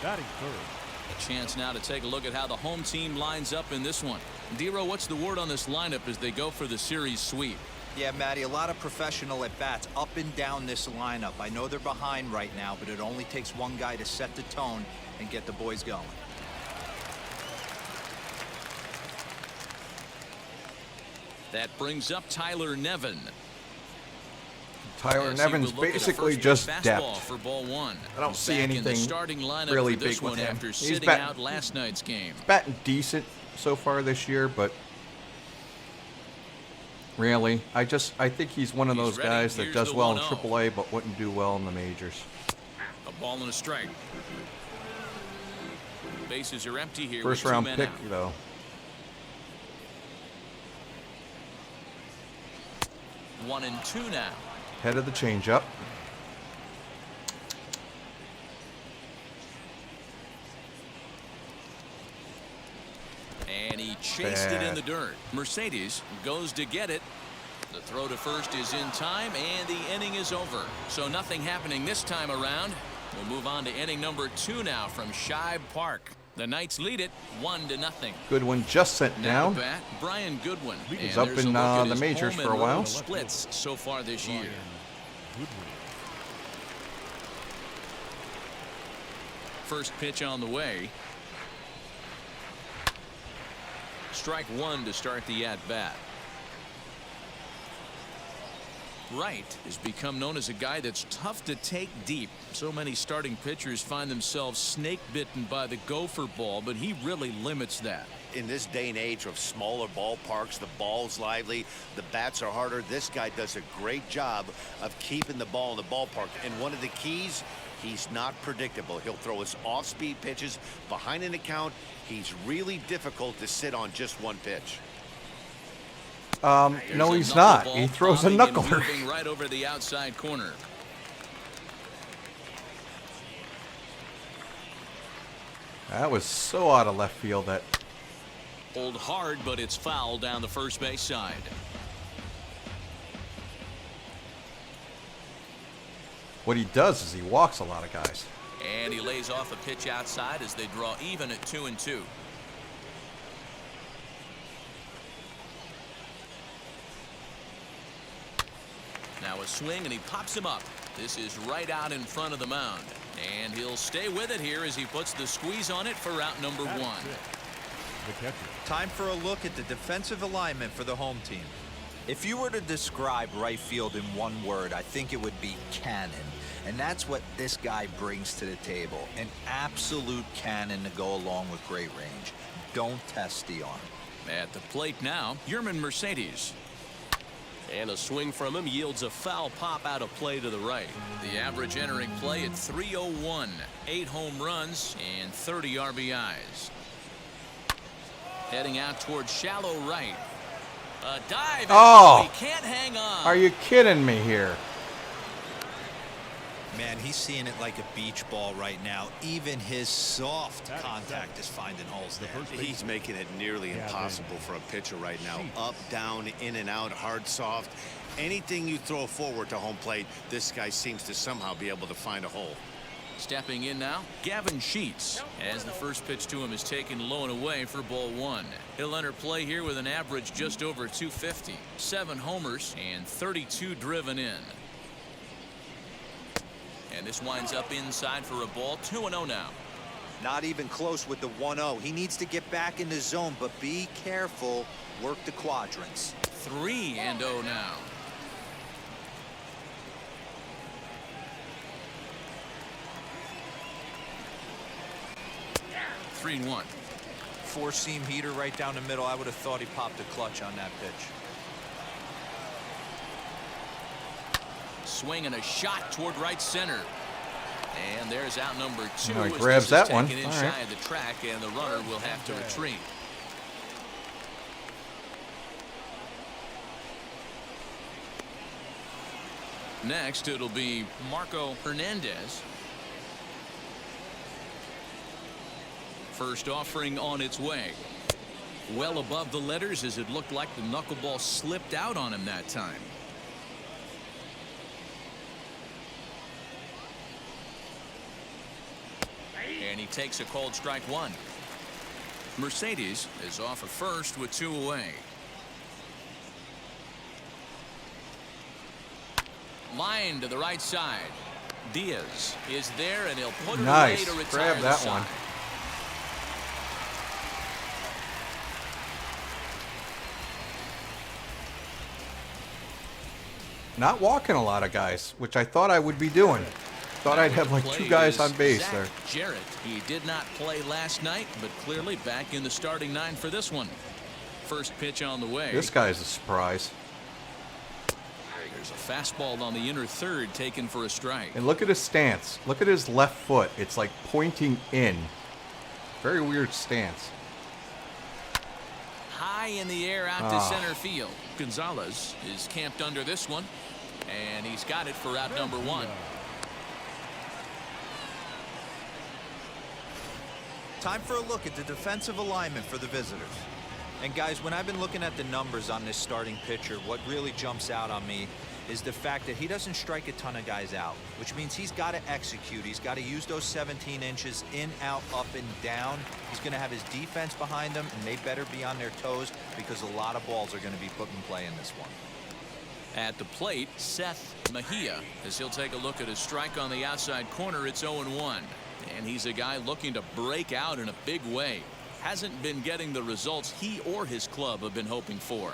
Batting third. A chance now to take a look at how the home team lines up in this one. Dero, what's the word on this lineup as they go for the series sweep? Yeah, Matty, a lot of professional at-bats up and down this lineup. I know they're behind right now, but it only takes one guy to set the tone and get the boys going. That brings up Tyler Nevin. Tyler As he Nevin's will look at a basically first just pitch depth. fastball for ball 1. I don't He's see back in the anything starting lineup really for this big with one him. after He's sitting batting- out last night's game. Batting decent so far this year, but really, I think he's one of He's those ready. guys that Here's does the well in 1-0. AAA but wouldn't do well in the majors. A ball and a strike. Bases are empty here. First with 2 round men pick out. though. 1-2 now. Head of the changeup. And he chased it in the dirt. Mercedes goes to get it. The throw to first is in time, and the inning is over. So nothing happening this time around. We'll move on to inning number 2 now from Shibe Park. The Knights lead it 1-0. Goodwin just sent Now down. to bat, Brian Goodwin. He's And up there's a in look at the his majors home for a and while. road splits so far this year. Goodwin. First pitch on the way. Strike 1 to start the at-bat. Wright has become known as a guy that's tough to take deep. So many starting pitchers find themselves snake bitten by the gopher ball, but he really limits that. In this day and age of smaller ballparks, the ball's lively, the bats are harder. This guy does a great job of keeping the ball in the ballpark. And one of the keys, he's not predictable. He'll throw his off-speed pitches behind an account. He's really difficult to sit on just one pitch. No, he's not. He throws a knuckler. Moving right over the outside corner. That was so out of left field that. Pulled hard, but it's foul down the first base side. What he does is he walks a lot of guys. And he lays off a pitch outside as they draw even at 2-2. Now a swing, and he pops him up. This is right out in front of the mound. And he'll stay with it here as he puts the squeeze on it for out number 1. The catcher. Time for a look at the defensive alignment for the home team. If you were to describe right field in one word, I think it would be cannon. And that's what this guy brings to the table. An absolute cannon to go along with great range. Don't test the arm. At the plate now, Yerman Mercedes. And a swing from him yields a foul pop out of play to the right. The average entering play at .301, 8 home runs and 30 RBIs. Heading out towards shallow right. A dive. Oh! He can't hang on. Are you kidding me here? Man, he's seeing it like a beach ball right now. Even his soft contact is finding holes there. He's making it nearly impossible for a pitcher right now. Up, down, in and out, hard, soft. Anything you throw forward to home plate, this guy seems to somehow be able to find a hole. Stepping in now, Gavin Sheets, as the first pitch to him is taken low and away for ball 1. He'll enter play here with an average just over .250, 7 homers and 32 driven in. And this winds up inside for a ball. 2-0 now. Not even close with the 1-0. He needs to get back in the zone, but be careful. Work the quadrants. 3-0 now. Three and 1. Four-seam heater right down the middle. I would have thought he popped a clutch on that pitch. Swing and a shot toward right center. And there's out number 2. Oh, he as grabs this is that one. taken All inside right. the track, and the runner will have to retreat. Next, it'll be Marco Hernandez. First offering on its way. Well above the letters, as it looked like the knuckleball slipped out on him that time. And he takes a called strike 1. Mercedes is off at first with 2 away. Line to the right side. Diaz is there, and he'll put it away Nice. to retire Grab the that side. one. Not walking a lot of guys, which I thought I would be doing. Thought I'd have like 2 guys on base Zach there. Jarrett. He did not play last night, but clearly back in the starting 9 for this one. First pitch on the way. This guy's a surprise. There's a fastball on the inner third taken for a strike. And look at his stance. Look at his left foot. It's like pointing in. Very weird stance. High in the air out to center field. Gonzalez is camped under this one. And he's got it for out number one. Time for a look at the defensive alignment for the visitors. And guys, when I've been looking at the numbers on this starting pitcher, what really jumps out on me is the fact that he doesn't strike a ton of guys out, which means he's got to execute. He's got to use those 17 inches in, out, up, and down. He's going to have his defense behind him, and they better be on their toes because a lot of balls are going to be put in play in this one. At the plate, Seth Mejia, as he'll take a look at his strike on the outside corner. It's 0-1. And he's a guy looking to break out in a big way. Hasn't been getting the results he or his club have been hoping for.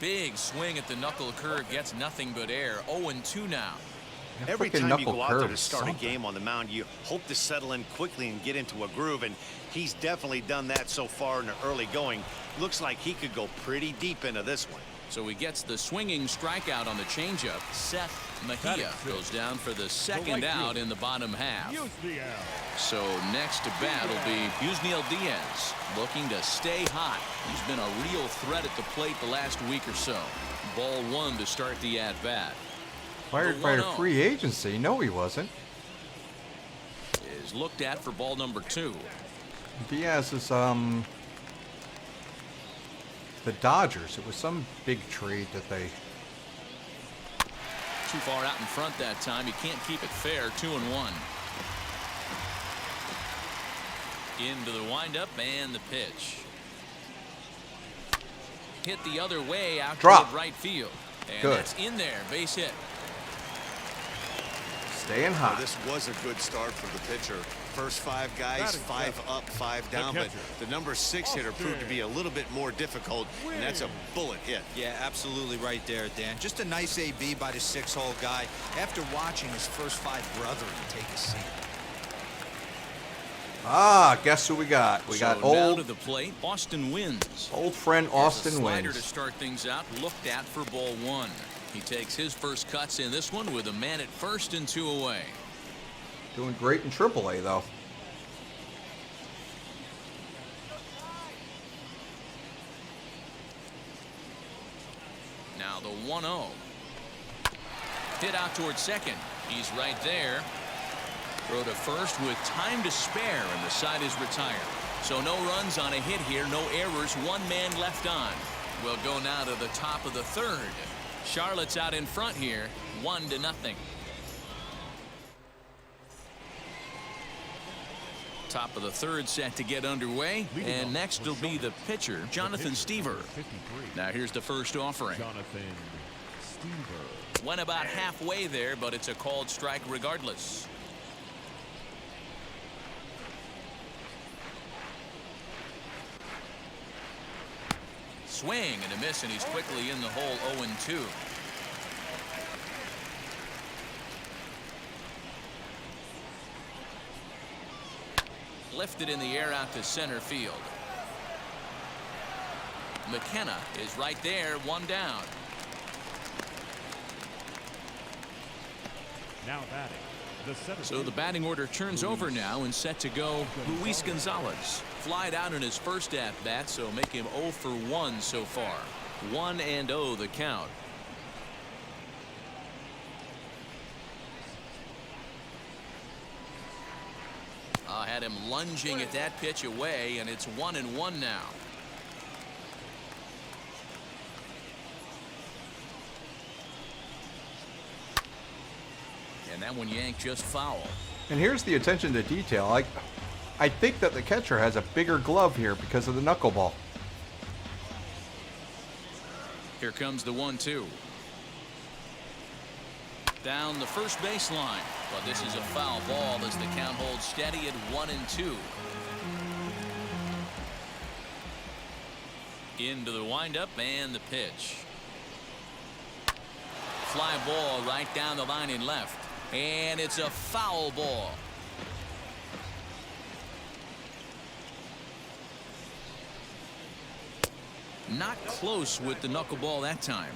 Big swing at the knuckle curve, gets nothing but air. 0-2 now. Every Freaking time you knuckle go out there curve to is start a something. game on the mound, you hope to settle in quickly and get into a groove, and he's definitely done that so far in the early going. Looks like he could go pretty deep into this one. So he gets the swinging strikeout on the changeup. Seth Mejia goes down for the second out in the bottom half. So next to bat will be Yusniel Diaz, looking to stay hot. He's been a real threat at the plate the last week or so. Ball one to start the at-bat. Fired by a free agency? No, he wasn't. Is looked at for ball number 2. Diaz is the Dodgers. It was some big trade that they. Too far out in front that time. You can't keep it fair. 2-1. Into the windup and the pitch. Hit the other way out toward right field. And Good. that's in there. Base hit. Staying hot. This was a good start for the pitcher. First 5 guys, 5 up, 5 down, but the number 6 hitter proved to be a little bit more difficult, and that's a bullet hit. Yeah, absolutely right there, Dan. Just a nice AB by the 6-hole guy after watching his first 5 brethren take a seat. Ah, guess who we got? We got now to old the plate. Austin wins. friend Austin Slider wins. to start things out. Looked at for ball 1. He takes his first cuts in this one with a man at first and 2 away. Doing great in AAA though. Now the 1-0. Hit out towards second. He's right there. Throw to first with time to spare, and the side is retired. So no runs on a hit here, no errors, 1 man left on. We'll go now to the top of the 3rd. Charlotte's out in front here, 1-0. Top of the 3rd set to get underway, and next will be the pitcher, Jonathan Stever. Now here's the first offering. Jonathan Stever. Went about halfway there, but it's a called strike regardless. Swing and a miss, and he's quickly in the hole. 0-2. Lifted in the air out to center field. McKenna is right there, 1 down. Now batting. So the batting order turns over now and set to go Luis Gonzalez. Flied out in his first at-bat, so make him 0 for 1 so far. 1-0 the count. Had him lunging at that pitch away, and it's 1-1 now. And that one yanked just foul. And here's the attention to detail. I think that the catcher has a bigger glove here because of the knuckleball. Here comes the 1-2. Down the first baseline, but this is a foul ball as the count holds steady at 1-2. Into the windup and the pitch. Fly ball right down the line in left, and it's a foul ball. Not close with the knuckleball that time.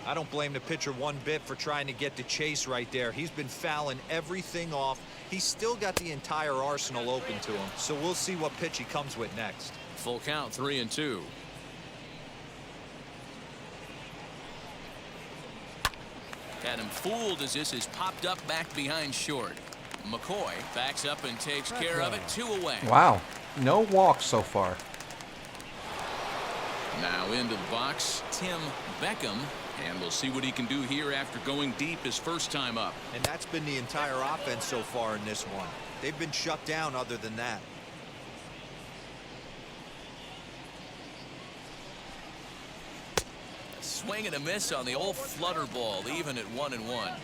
I don't blame the pitcher one bit for trying to get the chase right there. He's been fouling everything off. He's still got the entire arsenal open to him, so we'll see what pitch he comes with next. Full count, 3-2. Had him fooled as this is popped up back behind short. McCoy backs up and takes care of it. 2 away. Wow. No walks so far. Now into the box, Tim Beckham. And we'll see what he can do here after going deep his first time up. And that's been the entire offense so far in this one. They've been shut down other than that. A swing and a miss on the old flutter ball, even at 1-1.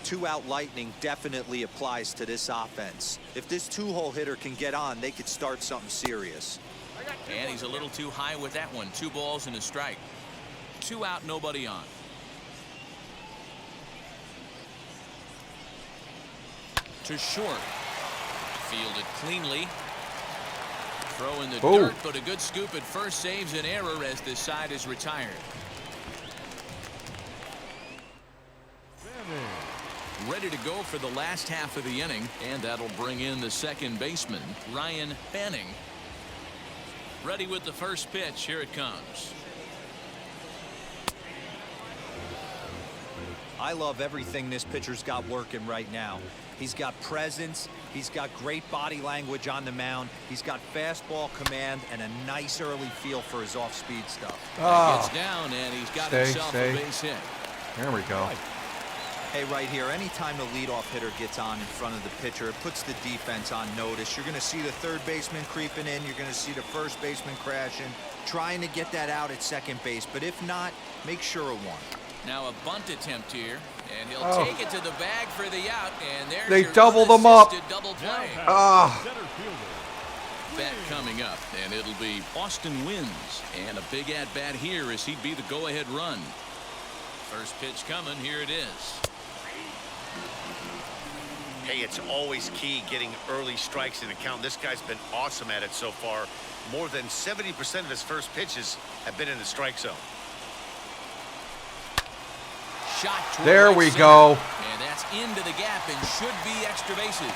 2-out lightning definitely applies to this offense. If this 2-hole hitter can get on, they could start something serious. And he's a little too high with that one. 2 balls and a strike. 2 out, nobody on. To short. Fielded cleanly. Throw in the dirt, but a good scoop at first saves an error as this side is retired. Ready to go for the last half of the inning, and that'll bring in the second baseman, Ryan Fanning. Ready with the first pitch. Here it comes. I love everything this pitcher's got working right now. He's got presence. He's got great body language on the mound. He's got fastball command and a nice early feel for his off-speed stuff. Gets down, and he's got himself a base hit. There we go. Hey, right here, anytime the leadoff hitter gets on in front of the pitcher, it puts the defense on notice. You're going to see the third baseman creeping in. You're going to see the first baseman crashing, trying to get that out at second base. But if not, make sure of one. Now a bunt attempt here, and he'll take it to the bag for the out, and there's They your doubled them up. double play. Bat coming up, and it'll be Austin Wins, and a big at-bat here as he'd be the go-ahead run. First pitch coming, here it is. Hey, it's always key getting early strikes in the count. This guy's been awesome at it so far. More than 70% of his first pitches have been in the strike zone. Shot toward There right we center. go. And that's into the gap and should be extra bases.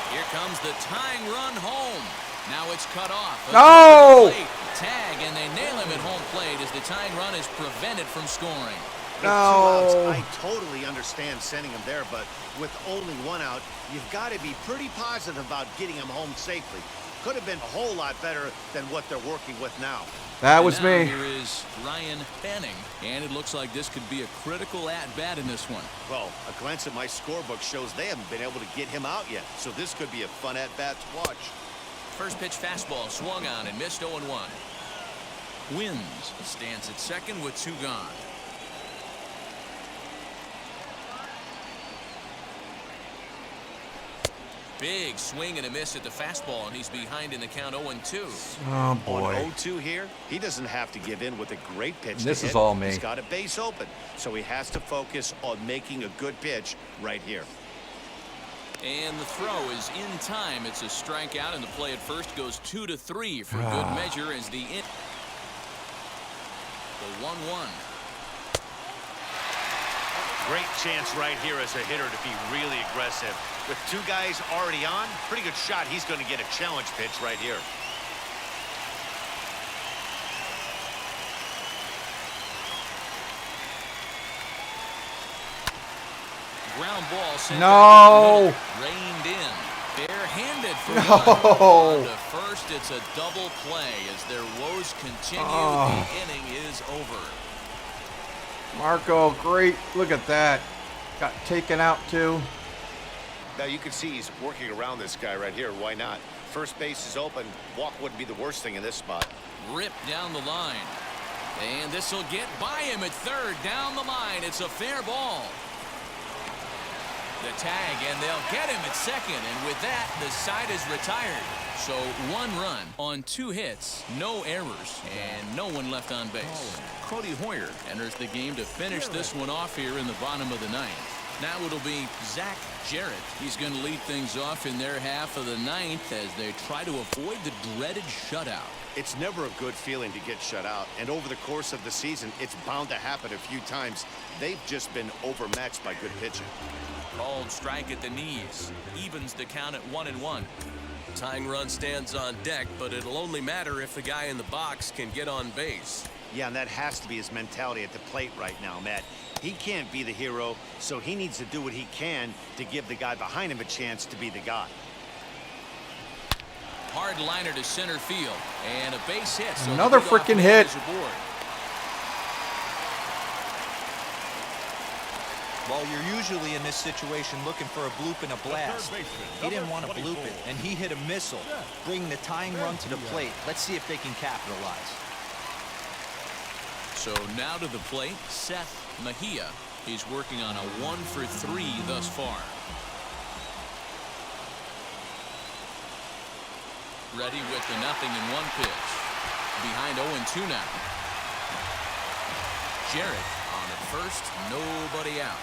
Here comes the tying run home. Now it's cut off. No! Tag, and they nail him at home plate as the tying run is prevented from scoring. With 2 outs, No. I totally understand sending him there, but with only 1 out, you've got to be pretty positive about getting him home safely. Could have been a whole lot better than what they're working with now. That was And now me. Here is Ryan Fanning, and it looks like this could be a critical at-bat in this one. Well, a glance at my scorebook shows they haven't been able to get him out yet, so this could be a fun at-bat to watch. First pitch fastball swung on and missed 0-1. Wins stands at second with 2 gone. Big swing and a miss at the fastball, and he's behind in the count 0-2. Oh, boy. On 0-2 here, he doesn't have to give in with a great pitch. This to is hit. all me. He's got a base open, so he has to focus on making a good pitch right here. And the throw is in time. It's a strikeout, and the play at first goes 2-3 for good measure as the 1-1. Great chance right here as a hitter to be really aggressive. With 2 guys already on, pretty good shot. He's going to get a challenge pitch right here. Ground ball sent No. back up the middle. Reined in. Barehanded for No. one. On to first, it's a double play as their woes continue. Oh. The inning is over. Marco, great. Look at that. Got taken out, too. Now you can see he's working around this guy right here. Why not? First base is open. Walk wouldn't be the worst thing in this spot. Ripped down the line. And this will get by him at third. Down the line. It's a fair ball. The tag, and they'll get him at second. And with that, the side is retired. So 1 run on 2 hits, no errors, and no one left on base. Cody Hoyer enters the game to finish this one off here in the bottom of the 9th. Now it'll be Zach Jarrett. He's going to lead things off in their half of the ninth as they try to avoid the dreaded shutout. It's never a good feeling to get shut out, and over the course of the season, it's bound to happen a few times. They've just been overmatched by good pitching. Called strike at the knees. Evens the count at 1-1. Tying run stands on deck, but it'll only matter if the guy in the box can get on base. Yeah, and that has to be his mentality at the plate right now, Matt. He can't be the hero, so he needs to do what he can to give the guy behind him a chance to be the guy. Hard liner to center field, and a base hit. So Another freaking hit. Well, you're usually in this situation looking for a bloop and a blast. He didn't want to bloop it, and he hit a missile, bringing the tying run to the plate. Let's see if they can capitalize. So now to the plate, Seth Mejia. He's working on a 1-for-3 thus far. Ready with the 0-1 pitch. Behind 0-2 now. Jarrett on at first, nobody out.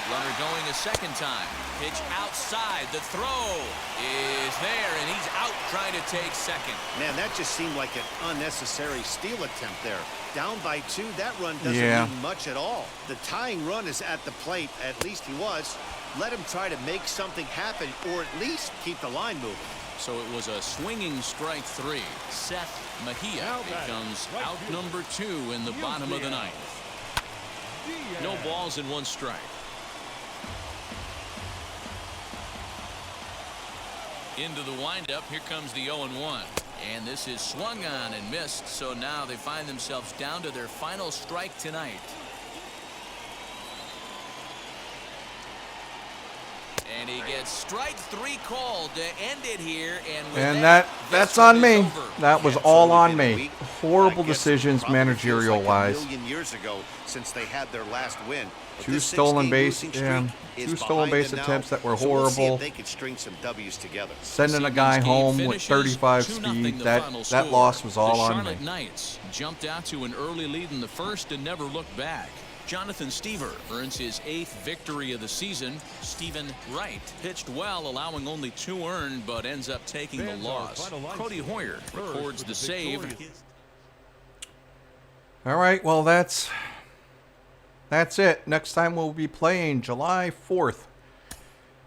Runner going a second time. Pitch outside. The throw is there, and he's out trying to take second. Man, that just seemed like an unnecessary steal attempt there. Down by 2, that run doesn't mean much at all. The tying run is at the plate, at least he was. Let him try to make something happen, or at least keep the line moving. So it was a swinging strike 3. Seth Mejia becomes out number 2 in the bottom of the ninth. No balls and 1 strike. Into the windup, here comes the 0-1. And this is swung on and missed, so now they find themselves down to their final strike tonight. And he gets strike 3 called to end it here, and that's on me. That was all on me. Horrible decisions managerial wise. A million years ago since they had their last win. Two stolen base attempts that were horrible. They could string some W's together. Sending a guy home with 35 speed. That loss was all on me. Charlotte Knights jumped out to an early lead in the first and never looked back. Jonathan Stever earns his 8th victory of the season. Stephen Wright pitched well, allowing only 2 earned, but ends up taking the loss. Cody Hoyer records the save. All right, well, that's it. Next time we'll be playing July 4th.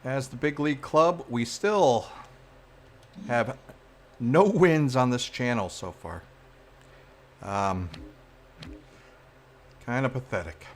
As the Big League Club, we still have no wins on this channel so far. Kind of pathetic.